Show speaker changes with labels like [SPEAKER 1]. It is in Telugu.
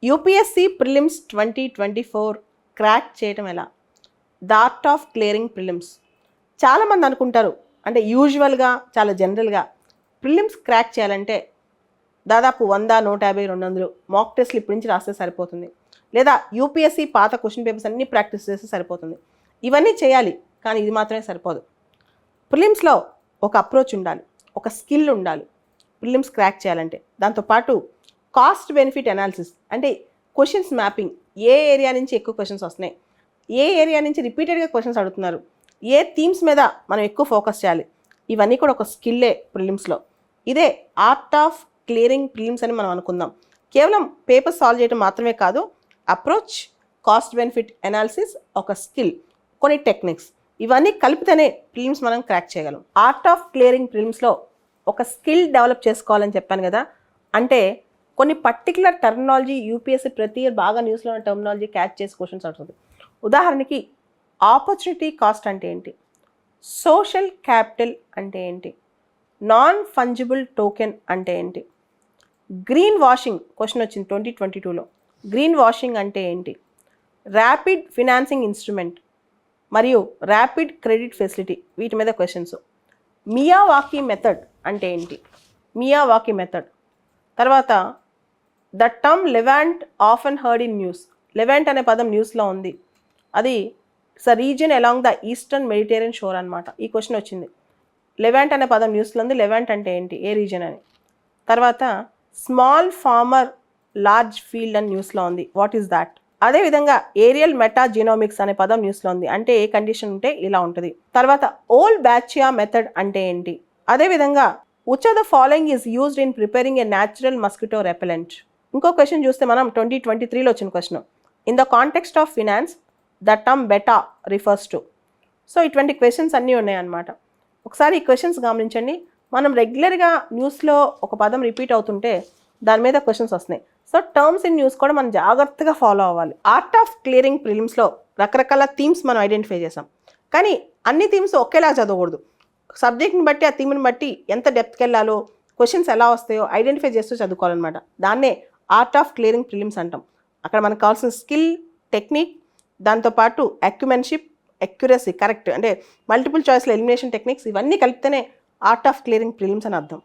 [SPEAKER 1] యూపీఎస్సీ ప్రిలిమ్స్ 2024 క్రాక్ చేయటం ఎలా? The art of clearing prelims. చాలామంది అనుకుంటారు, అంటే యూజువల్గా చాలా జనరల్గా ప్రిలిమ్స్ క్రాక్ చేయాలంటే దాదాపు 100, 150, 200 మాక్ టెస్ట్లు ఇప్పటి నుంచి రాస్తే సరిపోతుంది, లేదా యూపీఎస్సీ పాత క్వశ్చన్ పేపర్స్ అన్నీ ప్రాక్టీస్ చేస్తే సరిపోతుంది. ఇవన్నీ చేయాలి, కానీ ఇది మాత్రమే సరిపోదు. ప్రిలిమ్స్లో ఒక అప్రోచ్ ఉండాలి, ఒక స్కిల్ ఉండాలి ప్రిలిమ్స్ క్రాక్ చేయాలంటే. దాంతోపాటు కాస్ట్ బెనిఫిట్ అనాలిసిస్, అంటే క్వశ్చన్స్ మ్యాపింగ్, ఏ ఏరియా నుంచి ఎక్కువ క్వశ్చన్స్ వస్తున్నాయి, ఏ ఏరియా నుంచి రిపీటెడ్గా క్వశ్చన్స్ అడుగుతున్నారు, ఏ థీమ్స్ మీద మనం ఎక్కువ ఫోకస్ చేయాలి, ఇవన్నీ కూడా ఒక స్కిల్లే ప్రిలిమ్స్లో. ఇదే ఆర్ట్ ఆఫ్ క్లియరింగ్ ప్రిలిమ్స్ అని మనం అనుకుందాం. కేవలం పేపర్ సాల్వ్ చేయడం మాత్రమే కాదు, అప్రోచ్, కాస్ట్ బెనిఫిట్ అనాలిసిస్, ఒక స్కిల్, కొన్ని టెక్నిక్స్, ఇవన్నీ కలిపితేనే ప్రిలిమ్స్ మనం క్రాక్ చేయగలం. ఆర్ట్ ఆఫ్ క్లియరింగ్ ప్రిలిమ్స్లో ఒక స్కిల్ డెవలప్ చేసుకోవాలని చెప్పాను కదా, అంటే కొన్ని పర్టికులర్ టర్మినాలజీ యూపీఎస్సీ ప్రతి ఇయర్ బాగా న్యూస్లో ఉన్న టర్మినాలజీ క్యాచ్ చేసి క్వశ్చన్స్ అడుగుతుంది. ఉదాహరణకి ఆపర్చునిటీ కాస్ట్ అంటే ఏంటి, సోషల్ క్యాపిటల్ అంటే ఏంటి, నాన్ ఫంజిబుల్ టోకెన్ అంటే ఏంటి, గ్రీన్ వాషింగ్ క్వశ్చన్ వచ్చింది 2022లో, గ్రీన్ వాషింగ్ అంటే ఏంటి, ర్యాపిడ్ ఫినాన్సింగ్ ఇన్స్ట్రుమెంట్ మరియు ర్యాపిడ్ క్రెడిట్ ఫెసిలిటీ, వీటి మీద క్వశ్చన్స్. మియావాకీ మెథడ్ అంటే ఏంటి, మియావాకీ మెథడ్. తర్వాత the term Levant often heard in news, Levant అనే పదం న్యూస్లో ఉంది, అది it's a region along the eastern Mediterranean shore అనమాట. ఈ క్వశ్చన్ వచ్చింది. లెవాంట్ అనే పదం న్యూస్లో ఉంది, లెవాంట్ అంటే ఏంటి, ఏ రీజియన్ అని. తర్వాత స్మాల్ ఫార్మర్ లార్జ్ ఫీల్డ్ అని న్యూస్లో ఉంది, వాట్ ఈస్ దాట్. అదేవిధంగా ఏరియల్ మెటా జీనోమిక్స్ అనే పదం న్యూస్లో ఉంది, అంటే ఏ కండిషన్ ఉంటే ఇలా ఉంటుంది. తర్వాత ఓల్డ్ బ్యాచియా మెథడ్ అంటే ఏంటి. అదేవిధంగా which of the following is used in preparing a natural mosquito repellent. ఇంకో క్వశ్చన్ చూస్తే మనం 2023లో వచ్చిన question, in the context of finance the term beta refers to. So ఇటువంటి క్వశ్చన్స్ అన్నీ ఉన్నాయన్నమాట. ఒకసారి ఈ క్వశ్చన్స్ గమనించండి. మనం రెగ్యులర్గా న్యూస్లో ఒక పదం రిపీట్ అవుతుంటే దాని మీద క్వశ్చన్స్ వస్తున్నాయి. సో టర్మ్స్ ఇన్ న్యూస్ కూడా మనం జాగ్రత్తగా ఫాలో అవ్వాలి. ఆర్ట్ ఆఫ్ క్లియరింగ్ ప్రిలిమ్స్లో రకరకాల థీమ్స్ మనం ఐడెంటిఫై చేసాం, కానీ అన్ని థీమ్స్ ఒకేలా చదవకూడదు. సబ్జెక్ట్ని బట్టి, ఆ థీమ్ని బట్టి ఎంత డెప్త్కి వెళ్ళాలో, క్వశ్చన్స్ ఎలా వస్తాయో ఐడెంటిఫై చేస్తూ చదువుకోవాలన్నమాట. దాన్నే ఆర్ట్ ఆఫ్ క్లియరింగ్ ప్రిలిమ్స్ అంటాం. అక్కడ మనకు కావాల్సిన స్కిల్, టెక్నిక్, దాంతోపాటు అక్యుమెన్షిప్, అక్యురసీ, కరెక్ట్, అంటే మల్టిపుల్ చాయిస్లో ఎలిమినేషన్ టెక్నిక్స్, ఇవన్నీ కలిపితేనే ఆర్ట్ ఆఫ్ క్లియరింగ్ ప్రిలిమ్స్ అని అర్థం.